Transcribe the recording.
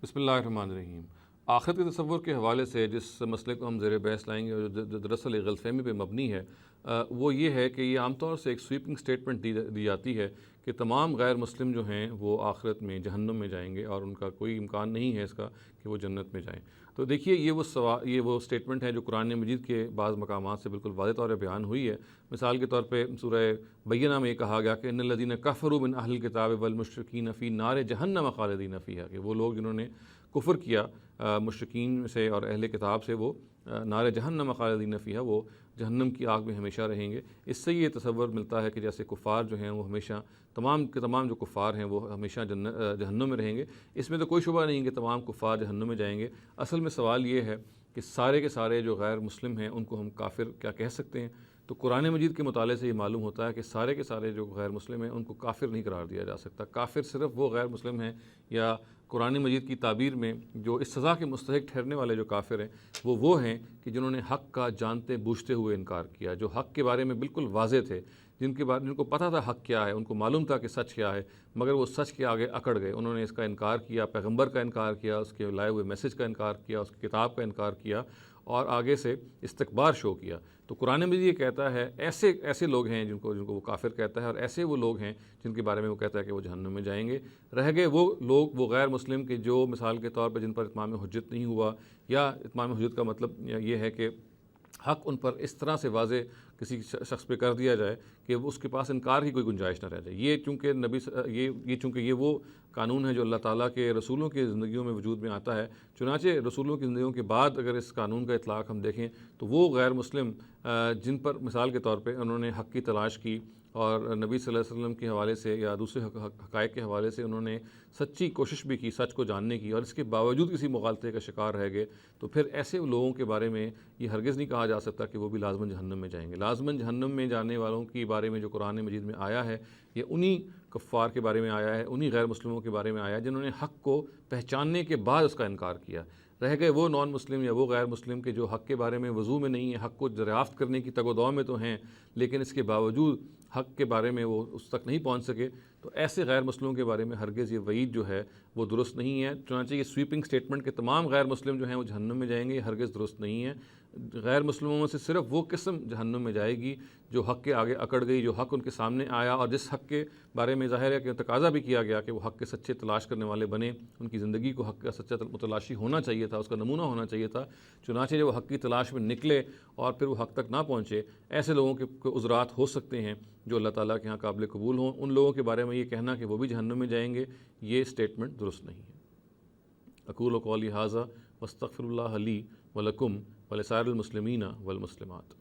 بسم اللہ الرحمن الرحیم۔ آخرت کے تصور کے حوالے سے جس مسئلے کو ہم زیر بحث لائیں گے اور جو دراصل ایک غلط فہمی پہ مبنی ہے، وہ یہ ہے کہ یہ عام طور سے ایک سویپنگ سٹیٹمنٹ دی جاتی ہے کہ تمام غیر مسلم جو ہیں وہ آخرت میں جہنم میں جائیں گے اور ان کا کوئی امکان نہیں ہے اس کا کہ وہ جنت میں جائیں۔ تو دیکھیے یہ وہ سٹیٹمنٹ ہے جو قرآن مجید کے بعض مقامات سے بالکل واضح طور پہ بیان ہوئی ہے۔ مثال کے طور پہ سورہ بینہ میں یہ کہا گیا کہ ان الذین کفروا من اہل الکتاب والمشرکین فی نار جہنم خالدین فیہا، کہ وہ لوگ جنہوں نے کفر کیا مشرکین سے اور اہل کتاب سے، وہ نار جہنم خالدین فیہا، وہ جہنم کی آگ میں ہمیشہ رہیں گے۔ اس سے یہ تصور ملتا ہے کہ جیسے کفار جو ہیں وہ ہمیشہ تمام کے تمام جو کفار ہیں وہ ہمیشہ جہنم میں رہیں گے۔ اس میں تو کوئی شبہ نہیں کہ تمام کفار جہنم میں جائیں گے۔ اصل میں سوال یہ ہے کہ سارے کے سارے جو غیر مسلم ہیں ان کو ہم کافر کیا کہہ سکتے ہیں؟ تو قرآن مجید کے مطالعے سے یہ معلوم ہوتا ہے کہ سارے کے سارے جو غیر مسلم ہیں ان کو کافر نہیں قرار دیا جا سکتا۔ کافر صرف وہ غیر مسلم ہیں، یا قرآن مجید کی تعبیر میں جو اس سزا کے مستحق ٹھہرنے والے جو کافر ہیں وہ ہیں کہ جنہوں نے حق کا جانتے بوجھتے ہوئے انکار کیا، جو حق کے بارے میں بالکل واضح تھے، جن کو پتہ تھا حق کیا ہے، ان کو معلوم تھا کہ سچ کیا ہے، مگر وہ سچ کے آگے اکڑ گئے، انہوں نے اس کا انکار کیا، پیغمبر کا انکار کیا، اس کے لائے ہوئے میسج کا انکار کیا، اس کی کتاب کا انکار کیا اور آگے سے استکبار شو کیا۔ تو قرآن مجید یہ کہتا ہے ایسے لوگ ہیں جن کو وہ کافر کہتا ہے، اور ایسے وہ لوگ ہیں جن کے بارے میں وہ کہتا ہے کہ وہ جہنم میں جائیں گے۔ رہ گئے وہ لوگ، وہ غیر مسلم کے جو مثال کے طور پر جن پر اتمام حجت نہیں ہوا، یا اتمام حجت کا مطلب یہ ہے کہ حق ان پر اس طرح سے واضح کسی شخص پہ کر دیا جائے کہ اس کے پاس انکار کی کوئی گنجائش نہ رہ جائے۔ یہ چونکہ یہ وہ قانون ہے جو اللہ تعالیٰ کے رسولوں کی زندگیوں میں وجود میں آتا ہے، چنانچہ رسولوں کی زندگیوں کے بعد اگر اس قانون کا اطلاق ہم دیکھیں تو وہ غیر مسلم جن پر مثال کے طور پہ انہوں نے حق کی تلاش کی اور نبی صلی اللہ علیہ وسلم کے حوالے سے یا دوسرے حقائق کے حوالے سے انہوں نے سچی کوشش بھی کی سچ کو جاننے کی، اور اس کے باوجود کسی مغالطے کا شکار رہ گئے، تو پھر ایسے لوگوں کے بارے میں یہ ہرگز نہیں کہا جا سکتا کہ وہ بھی لازماً جہنم میں جائیں گے۔ لازماً جہنم میں جانے والوں کے بارے میں جو قرآن مجید میں آیا ہے، یہ انہی کفار کے بارے میں آیا ہے، انہی غیر مسلموں کے بارے میں آیا ہے جنہوں نے حق کو پہچاننے کے بعد اس کا انکار کیا۔ رہ گئے وہ نان مسلم یا وہ غیر مسلم کے جو حق کے بارے میں وضو میں نہیں ہے، حق کو دریافت کرنے کی تگ و دو میں تو ہیں، لیکن اس کے باوجود حق کے بارے میں وہ اس تک نہیں پہنچ سکے۔ تو ایسے غیر مسلموں کے بارے میں ہرگز یہ وعید جو ہے وہ درست نہیں ہے۔ چنانچہ یہ سویپنگ سٹیٹمنٹ کہ تمام غیر مسلم جو ہیں وہ جہنم میں جائیں گے، یہ ہرگز درست نہیں ہے۔ غیر مسلموں میں سے صرف وہ قسم جہنم میں جائے گی جو حق کے آگے اکڑ گئی، جو حق ان کے سامنے آیا اور جس حق کے بارے میں ظاہر ہے کہ تقاضا بھی کیا گیا کہ وہ حق کے سچے تلاش کرنے والے بنے، ان کی زندگی کو حق کا سچا متلاشی ہونا چاہیے تھا، اس کا نمونہ ہونا چاہیے تھا۔ چنانچہ جب وہ حق کی تلاش میں نکلے اور پھر وہ حق تک نہ پہنچے، ایسے لوگوں کے عذرات ہو سکتے ہیں جو اللہ تعالیٰ کے ہاں قابل قبول ہوں۔ ان لوگوں کے بارے میں یہ کہنا کہ وہ بھی جہنم میں جائیں گے، یہ سٹیٹمنٹ درست نہیں ہے۔ اقول قولی ھذا واستغفر اللہ لی ولکم ولسائر المسلمین والمسلمات۔